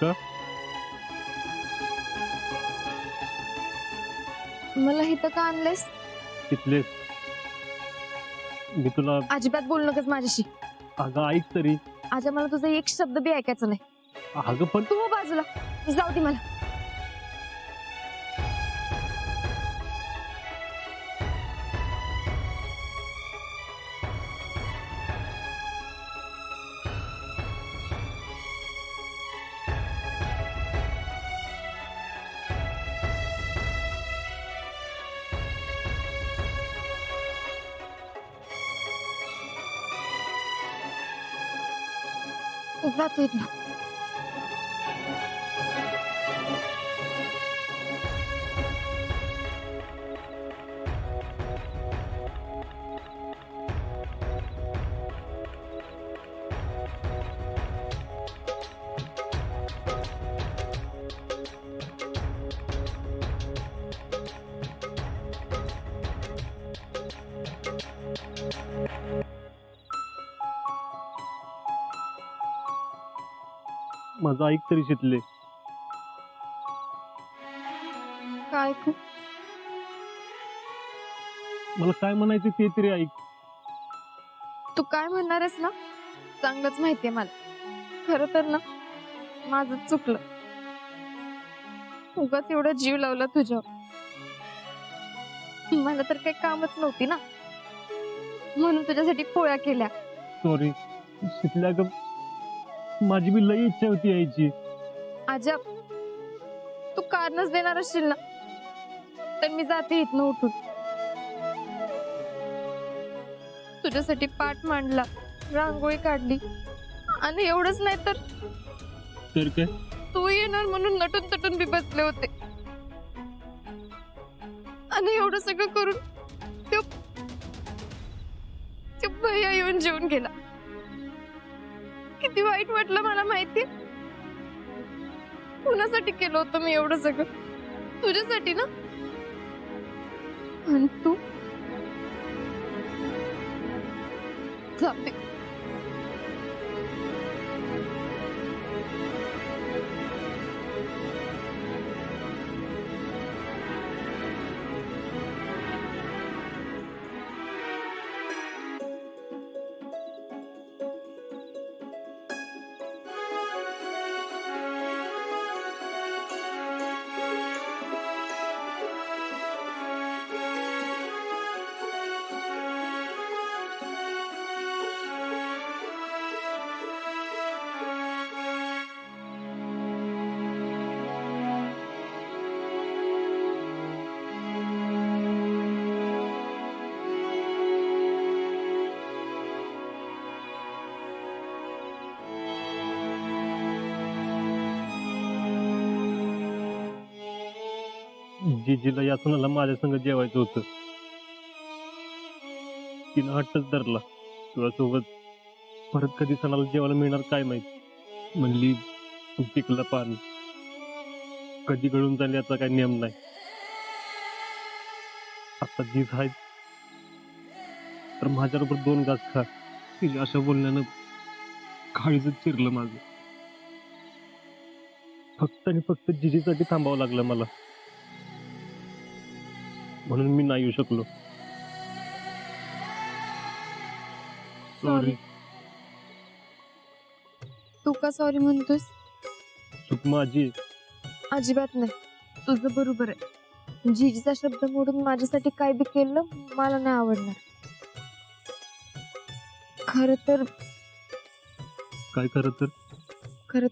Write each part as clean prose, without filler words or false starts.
का? मला इथं का आणलंयस? तिथले मी तुला अजिबात बोलू नकोस माझ्याशी. अगं ऐक तरी. आजा मला तुझा एक शब्द बी ऐकायचा नाही. अगं पण तू हो बाजूला, जाऊ दे मला. जातो इथनं. माझं ऐक तरी शितले. काय ऐकू? मला काय म्हणायचं ते तरी ऐक. तू काय म्हणणार आहेस ना, चांगलंच माहितीये मला. खरं तर ना, माझं चुकलं. उगाच एवढा जीव लावला तुझ्यावर. मला तर काही कामच नव्हती ना, म्हणून तुझ्यासाठी पोळ्या केल्या. सॉरी शितल्या. अगं माझी बी लई इच्छा होती यायची. अजब, तू कारणच देणार असशील ना, तर मी जाते इथनं उठून. तुझ्यासाठी पाठ मांडला, रांगोळी काढली, आणि एवढंच नाही तर तर काय? तू येणार म्हणून नटून तटून बी बसले होते. आणि एवढं सगळं करून तो भैया येऊन जेवून गेला. किती वाईट वाटलं मला माहितीये. कुणासाठी केलं होतं मी एवढं सगळं? तुझ्यासाठी ना. आणि तू जाते. जिजीला या सणाला माझ्या संग जेवायचं होतं. तिनं हट्टच धरला. तुझ्यासोबत परत कधी सणाला जेवायला मिळणार काय माहित. म्हणली पिकलं पान कधी गळून जाईल याचा काही नियम नाही. आता जीज आहे तर माझ्याबरोबर 2 घास खा. तिच्या अशा बोलण्यानं काळीजच चिरलं माझं. फक्त आणि फक्त जिजीसाठी थांबावं लागलं मला, म्हणून मी नाही येऊ शकलो. सॉरी. तू का सॉरी म्हणतोस? चूक माझी. अजिबात नाही, तुझं बरोबर आहे. जीजीचा शब्द मोडून माझ्यासाठी काय बी केलं मला नाही आवडणार. खरं तर काय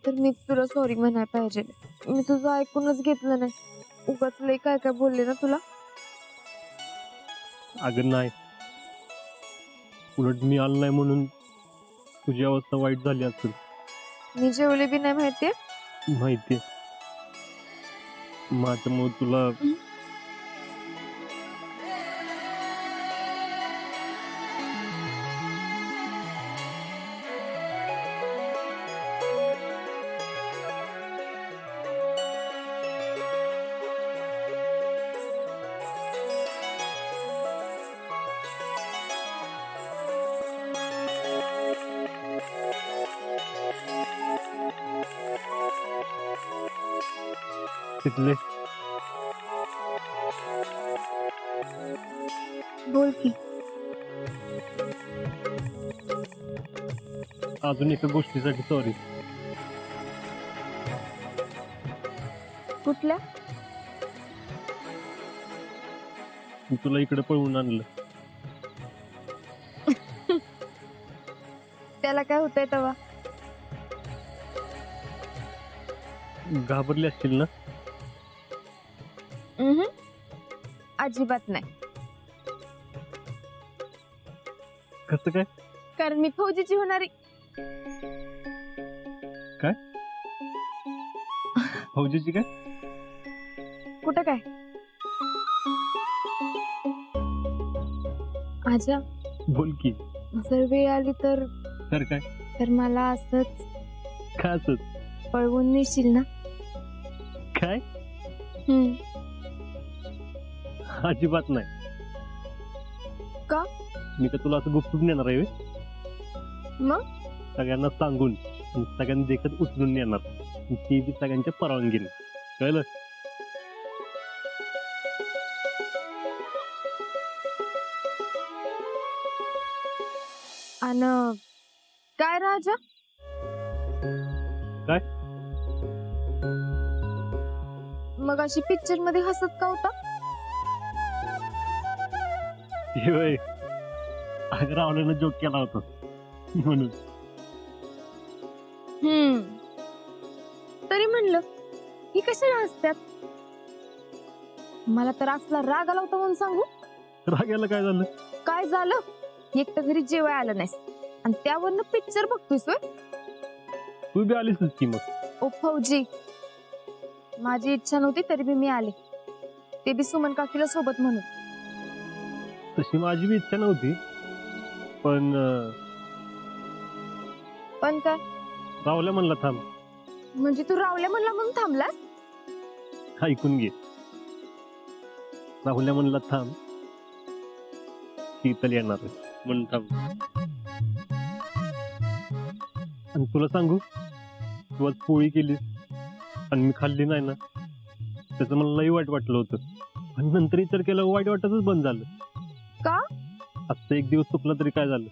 तर मी तुला सॉरी म्हणाय पाहिजे. मी तुझं ऐकूनच घेतलं नाही. उगाच लय काय काय बोलले ना तुला. अगं नाही, उलट मी आलो नाही म्हणून तुझी अवस्था वाईट झाली असेल. मी जेवले बी नाही माहितीये. माहितीये. माझ्यामुळे तुला तिथले बोल की. अजून एका गोष्टीसाठी सॉरी. कुठल्या? मी तुला इकडे पळवून आणलं. त्याला काय होतंय तेव्हा? घाबरली असतील ना? अजिबात नाही. कसं काय? कारण मी फौजीची होणारी. काय? फौजीची काय? कुठं काय? आजा, बोल की. जर वेळ आली तर तर काय? तर मला असंच काय असत? पळवून नेशील ना? काय? अजिबात नाही. का? मी तर तुला असं गुपचूप नेणार आहे व्हय? मग? सगळ्यांना सांगून आणि सगळ्यांनी देखत उचलून नेणार. ती बी सगळ्यांच्या परवानगीने. कळलं? अन काय राजा? काय? मग अशी पिक्चर मध्ये हसत का होता? हे व्हय. अगं रावल्यानं जोक केला होता म्हणून. तरी म्हणलं ही कशाला हसत्यात? मला तर असला राग आला होता म्हणून सांगू. रागायला काय झालं? काय झालं? एक तर घरी जेवाय आलं नाहीस आणि त्यावरनं पिक्चर बघतोयस होय? तू बी आलीस की मग. ओ फौजी, माझी इच्छा नव्हती तरी बी मी आले, ते बी सुमन काकीला सोबत म्हणून. तशी माझी बी इच्छा नव्हती, पण पण काय? रावल्या म्हणला थांब. म्हणजे तू रावल्या म्हणला म्हणून थांबलास? ऐकून घे. राहुल्या म्हणला थांब, शीतल येणार आहे म्हणून थांब. आणि तुला सांगू, तू आज पोळी केलीस आणि मी खाल्ली नाही ना, त्याचं मला लई वाईट वाटलं होतं. आणि नंतर विचार केला, वाईट वाटतच बंद झालं. का? आजचा एक दिवस चुकला तरी काय झालं?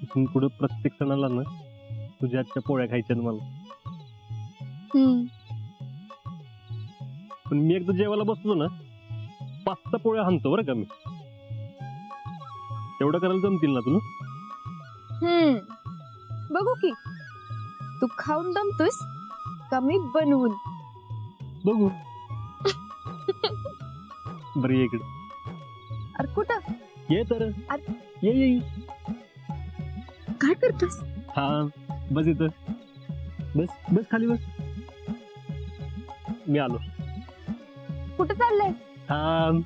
इथून पुढे प्रत्येक सणाला ना तुझ्या आजच्या पोळ्या खायच्या मला. पण मी एकदा जेवायला बसलो ना, 5 पोळ्या हाणतो बरं का मी. तेवढं करायला जमतील ना तुला? बघू की तू खाऊन दमतोस का मी बनवून. बघू. बरं ये इकडे. अरे कुठं? ये तर. ये ये. काय करतोस? हा बस इथं. बस बस खाली बस. मी आलो. कुठं चाललंय? थांब.